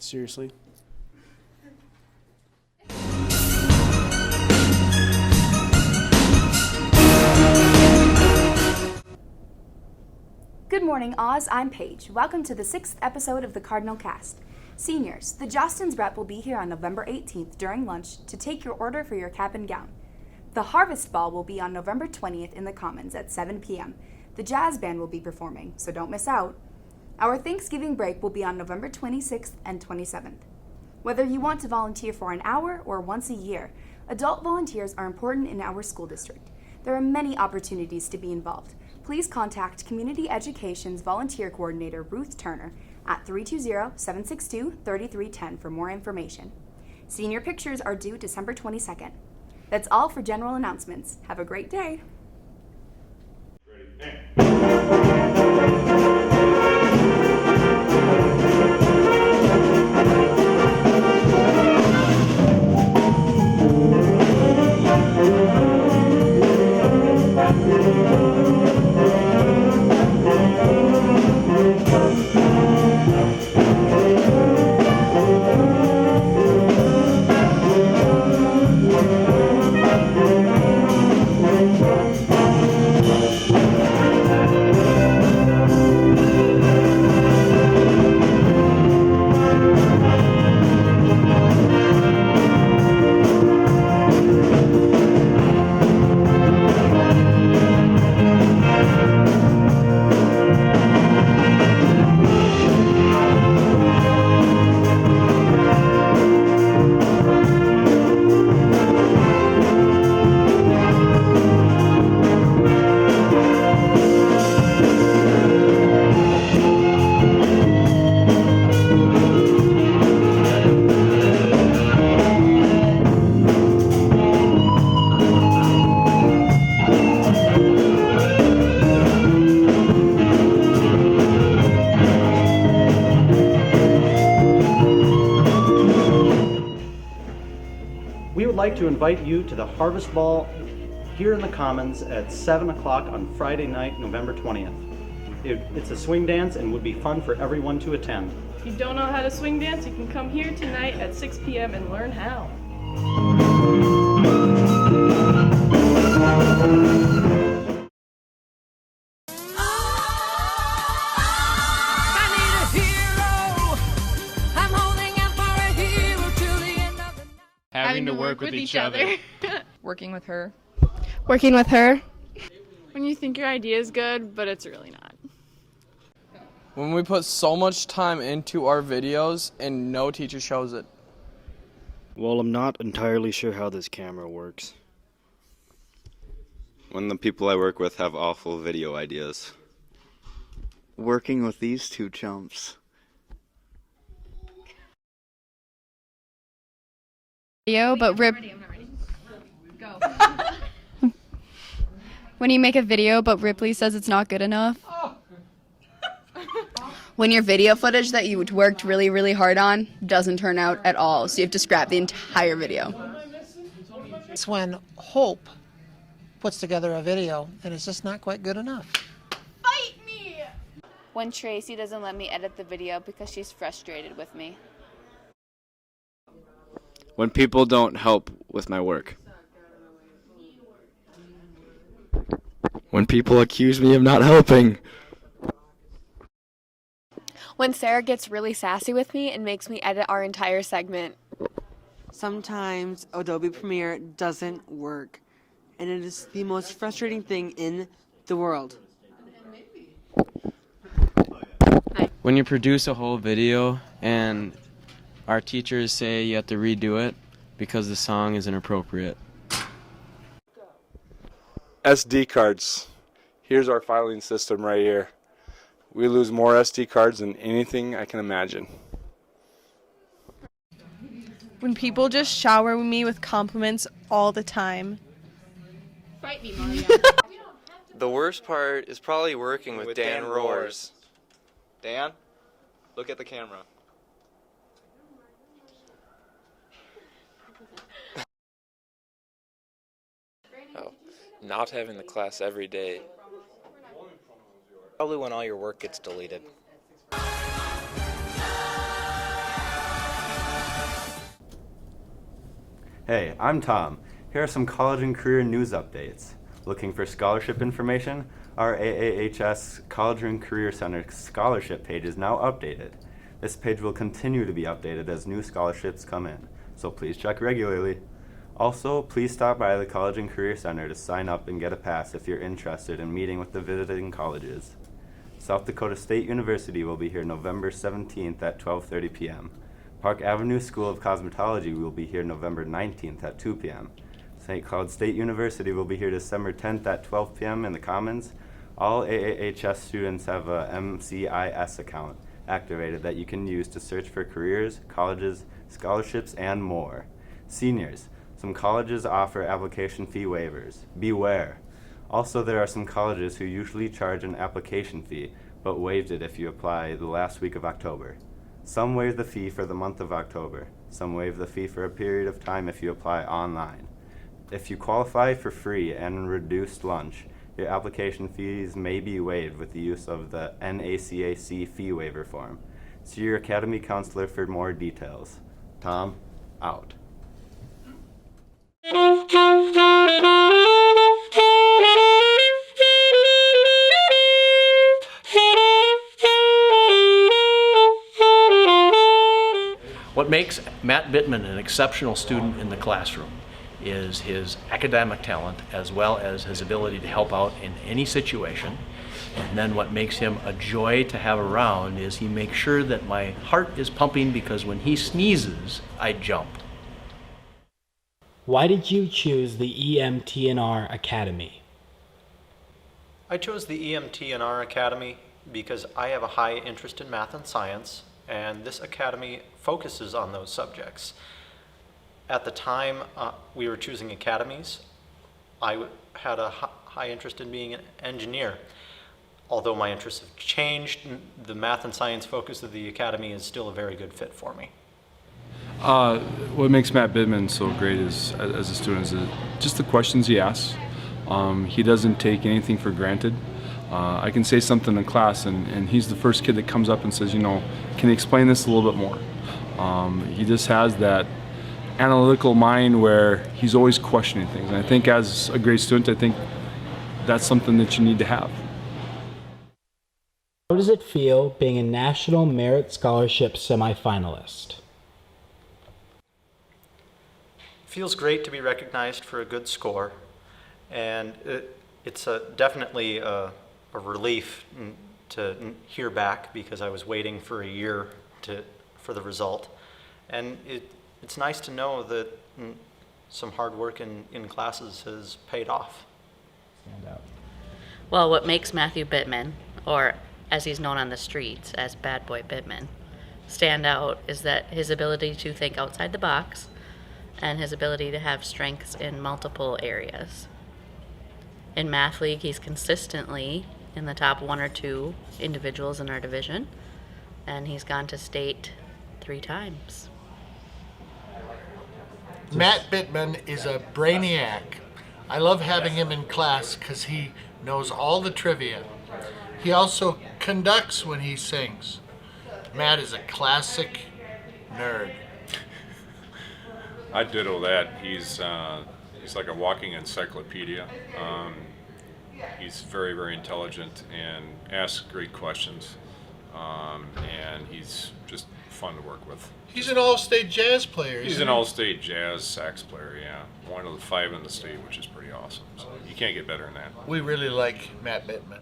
Seriously. Good morning, Oz. I'm Paige. Welcome to the 6th episode of the Cardinal Cast. Seniors, the Jostens rep will be here on November 18th during lunch to take your order for your cap and gown. The Harvest Ball will be on November 20th in the Commons at 7 p.m. The jazz band will be performing, so don't miss out. Our Thanksgiving break will be on November 26th and 27th. Whether you want to volunteer for an hour or once a year, adult volunteers are important in our school district. There are many opportunities to be involved. Please contact Community Education's Volunteer Coordinator Ruth Turner at 320-762-3310 for more information. Senior pictures are due December 22nd. That's all for general announcements. Have a great day. We would like to invite you to the Harvest Ball here in the Commons at 7 o'clock on Friday night, November 20th. It's a swing dance and would be fun for everyone to attend. If you don't know how to swing dance, you can come here tonight at 6 p.m. and learn how. Having to work with each other. Working with her. Working with her. When you think your idea is good, but it's really not. When we put so much time into our videos and no teacher shows it. Well, I'm not entirely sure how this camera works. When the people I work with have awful video ideas. Working with these two chumps. Video, but Rip. I'm not ready. Go. When you make a video, but Ripley says it's not good enough. When your video footage that you worked really, really hard on doesn't turn out at all, so you have to scrap the entire video. It's when Hope puts together a video and it's just not quite good enough. Fight me! When Tracy doesn't let me edit the video because she's frustrated with me. When people don't help with my work. When people accuse me of not helping. When Sarah gets really sassy with me and makes me edit our entire segment. Sometimes Adobe Premiere doesn't work, and it is the most frustrating thing in the world. When you produce a whole video and our teachers say you have to redo it because the song is inappropriate. SD cards. Here's our filing system right here. We lose more SD cards than anything I can imagine. When people just shower me with compliments all the time. Fight me, Mario. The worst part is probably working with Dan Roars. Dan, look at the camera. Oh, not having the class every day. Probably when all your work gets deleted. Hey, I'm Tom. Here are some college and career news updates. Looking for scholarship information? Our AAHS College and Career Center scholarship page is now updated. This page will continue to be updated as new scholarships come in, so please check regularly. Also, please stop by the College and Career Center to sign up and get a pass if you're interested in meeting with the visiting colleges. South Dakota State University will be here November 17th at 12:30 p.m. Park Avenue School of Cosmetology will be here November 19th at 2 p.m. St. Cloud State University will be here December 10th at 12 p.m. in the Commons. All AAHS students have a MCIS account activated that you can use to search for careers, colleges, scholarships, and more. Seniors, some colleges offer application fee waivers. Beware. Also, there are some colleges who usually charge an application fee, but waived it if you apply the last week of October. Some waive the fee for the month of October. Some waive the fee for a period of time if you apply online. If you qualify for free and reduced lunch, your application fees may be waived with the use of the NACAC fee waiver form. See your academy counselor for more details. Tom, out. What makes Matt Bittman an exceptional student in the classroom is his academic talent as well as his ability to help out in any situation. And then what makes him a joy to have around is he makes sure that my heart is pumping because when he sneezes, I jump. Why did you choose the EMTNR Academy? I chose the EMTNR Academy because I have a high interest in math and science, and this academy focuses on those subjects. At the time we were choosing academies, I had a high interest in being an engineer. Although my interests have changed, the math and science focus of the academy is still a very good fit for me. What makes Matt Bittman so great as a student is just the questions he asks. He doesn't take anything for granted. I can say something in class and he's the first kid that comes up and says, you know, can you explain this a little bit more? He just has that analytical mind where he's always questioning things. And I think as a great student, I think that's something that you need to have. How does it feel being a National Merit Scholarship semifinalist? Feels great to be recognized for a good score, and it's definitely a relief to hear back because I was waiting for a year for the result. And it's nice to know that some hard work in classes has paid off. Stand out. Well, what makes Matthew Bittman, or as he's known on the streets as Bad Boy Bittman, stand out is that his ability to think outside the box and his ability to have strengths in multiple areas. In Math League, he's consistently in the top 1 or 2 individuals in our division, and he's gone to state 3 times. Matt Bittman is a brainiac. I love having him in class because he knows all the trivia. He also conducts when he sings. Matt is a classic nerd. I ditto that. He's like a walking encyclopedia. He's very, very intelligent and asks great questions. And he's just fun to work with. He's an all-state jazz player. He's an all-state jazz sax player, yeah. One of the 5 in the state, which is pretty awesome. So you can't get better than that. We really like Matt Bittman.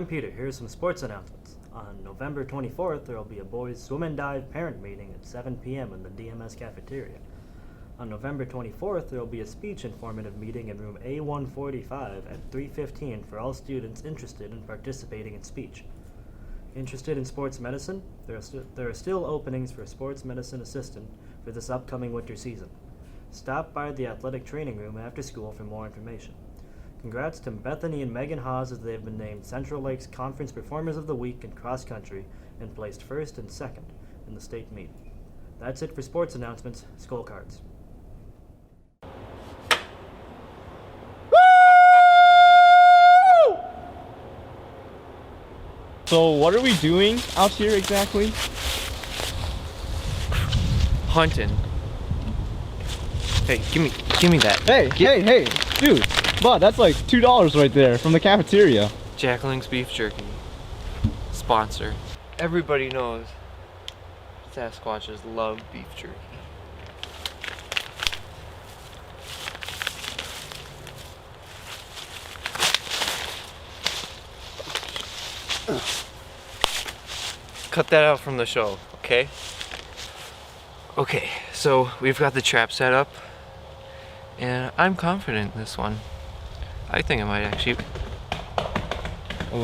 I'm Peter. Here's some sports announcements. On November 24th, there will be a boys swim and dive parent meeting at 7 p.m. in the DMS cafeteria. On November 24th, there will be a speech informative meeting in room A145 at 3:15 for all students interested in participating in speech. Interested in sports medicine? There are still openings for a sports medicine assistant for this upcoming winter season. Stop by the athletic training room after school for more information. Congrats to Bethany and Megan Hawes as they have been named Central Lakes Conference Performers of the Week in cross country and placed first and second in the state meet. That's it for sports announcements. Skull cards. So what are we doing out here exactly? Hunting. Hey, give me that. Hey, dude, bud, that's like $2 right there from the cafeteria. Jacqueline's beef jerky. Sponsor. Everybody knows Sasquatches love beef jerky. Cut that out from the show, okay? Okay, so we've got the trap set up, and I'm confident in this one. I think I might actually...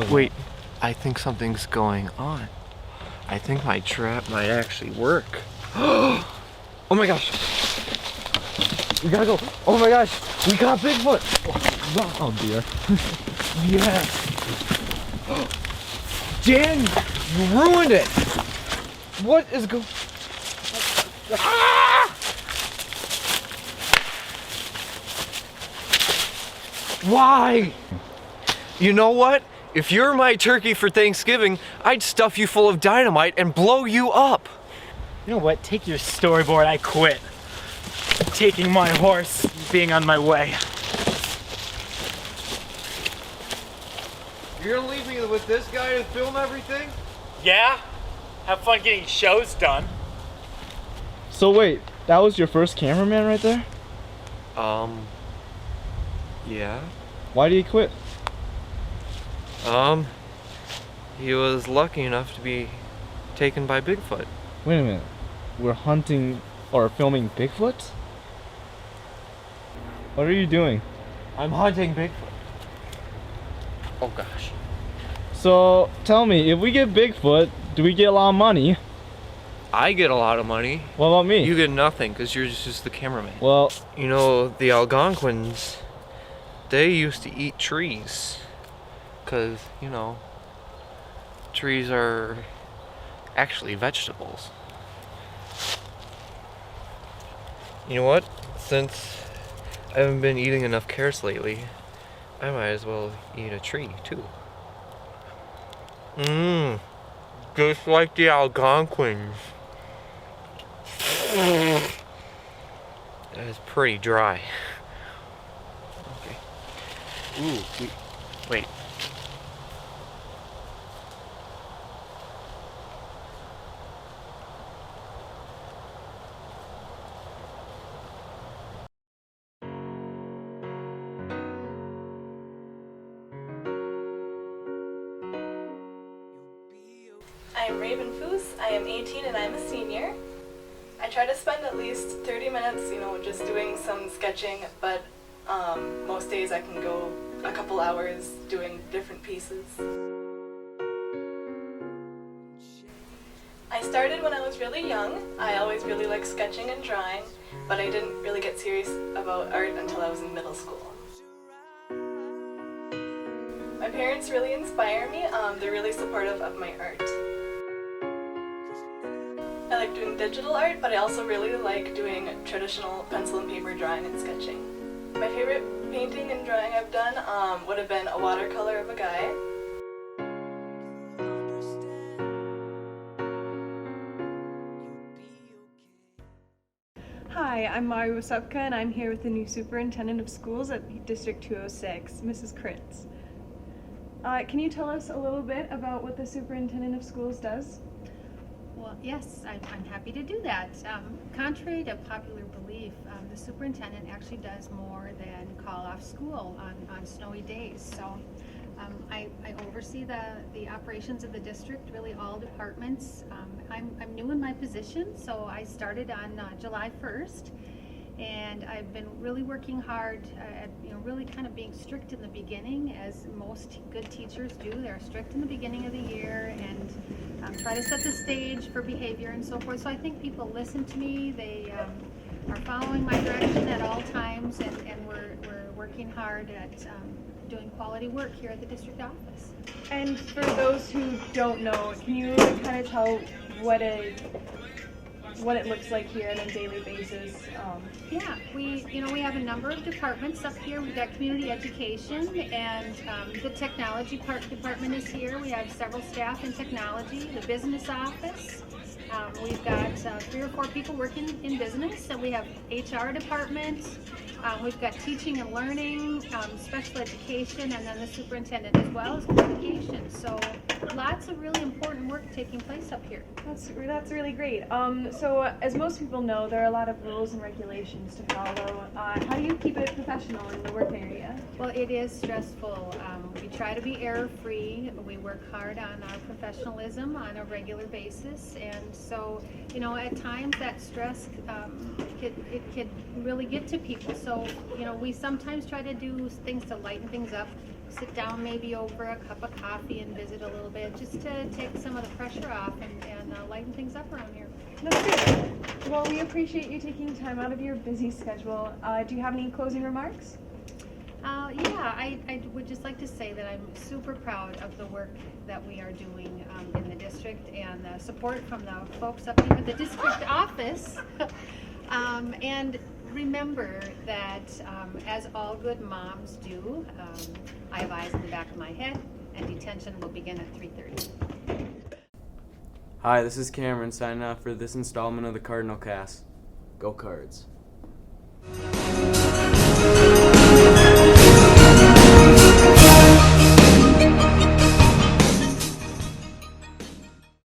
Wait, I think something's going on. I think my trap might actually work. Oh my gosh! We gotta go! Oh my gosh! We got Bigfoot! Oh dear. Yes! Dan, you ruined it! What is going... Ah! Why? You know what? If you're my turkey for Thanksgiving, I'd stuff you full of dynamite and blow you up. You know what? Take your storyboard. I quit. Taking my horse, being on my way. You're gonna leave me with this guy to film everything? Yeah? Have fun getting shows done. So wait, that was your first cameraman right there? Yeah. Why did he quit? He was lucky enough to be taken by Bigfoot. Wait a minute. We're hunting or filming Bigfoot? What are you doing? I'm hunting Bigfoot. Oh gosh. So, tell me, if we get Bigfoot, do we get a lot of money? I get a lot of money. What about me? You get nothing because you're just the cameraman. Well, you know, the Algonquins, they used to eat trees because, you know, trees are actually vegetables. You know what? Since I haven't been eating enough carrots lately, I might as well eat a tree too. Just like the Algonquins. That is pretty dry. Okay. Ooh, wait. I'm Raven Foos. I am 18 and I'm a senior. I try to spend at least 30 minutes, just doing some sketching, but most days I can go a couple hours doing different pieces. I started when I was really young. I always really liked sketching and drawing, but I didn't really get serious about art until I was in middle school. My parents really inspire me. They're really supportive of my art. I like doing digital art, but I also really like doing traditional pencil and paper drawing and sketching. My favorite painting and drawing I've done would have been a watercolor of a guy. Hi, I'm Mari Wasupka, and I'm here with the new superintendent of schools at District 206, Mrs. Kritz. Can you tell us a little bit about what the superintendent of schools does? Well, yes, I'm happy to do that. Contrary to popular belief, the superintendent actually does more than call off school on snowy days. So I oversee the operations of the district, really all departments. I'm new in my position, so I started on July 1st. And I've been really working hard at, really kind of being strict in the beginning, as most good teachers do. They're strict in the beginning of the year and try to set the stage for behavior and so forth. So I think people listen to me. They are following my direction at all times, and we're working hard at doing quality work here at the district office. And for those who don't know, can you kind of tell what it looks like here on a daily basis? Yeah, we have a number of departments up here. We've got community education, and the technology department is here. We have several staff in technology, the business office. We've got 3 or 4 people working in business, and we have HR department. We've got teaching and learning, special education, and then the superintendent, as well as communication. So lots of really important work taking place up here. That's really great. So as most people know, there are a lot of rules and regulations to follow. How do you keep it professional in the work area? Well, it is stressful. We try to be error-free. We work hard on our professionalism on a regular basis, and so at times that stress it could really get to people. So we sometimes try to do things to lighten things up. Sit down maybe over a cup of coffee and visit a little bit, just to take some of the pressure off and lighten things up around here. That's great. Well, we appreciate you taking time out of your busy schedule. Do you have any closing remarks? Yeah, I would just like to say that I'm super proud of the work that we are doing in the district, and the support from the folks up here at the district office. And remember that, as all good moms do, I have eyes in the back of my head, and detention will begin at 3:30. Hi, this is Cameron signing off for this installment of the Cardinal Cast. Go Cards.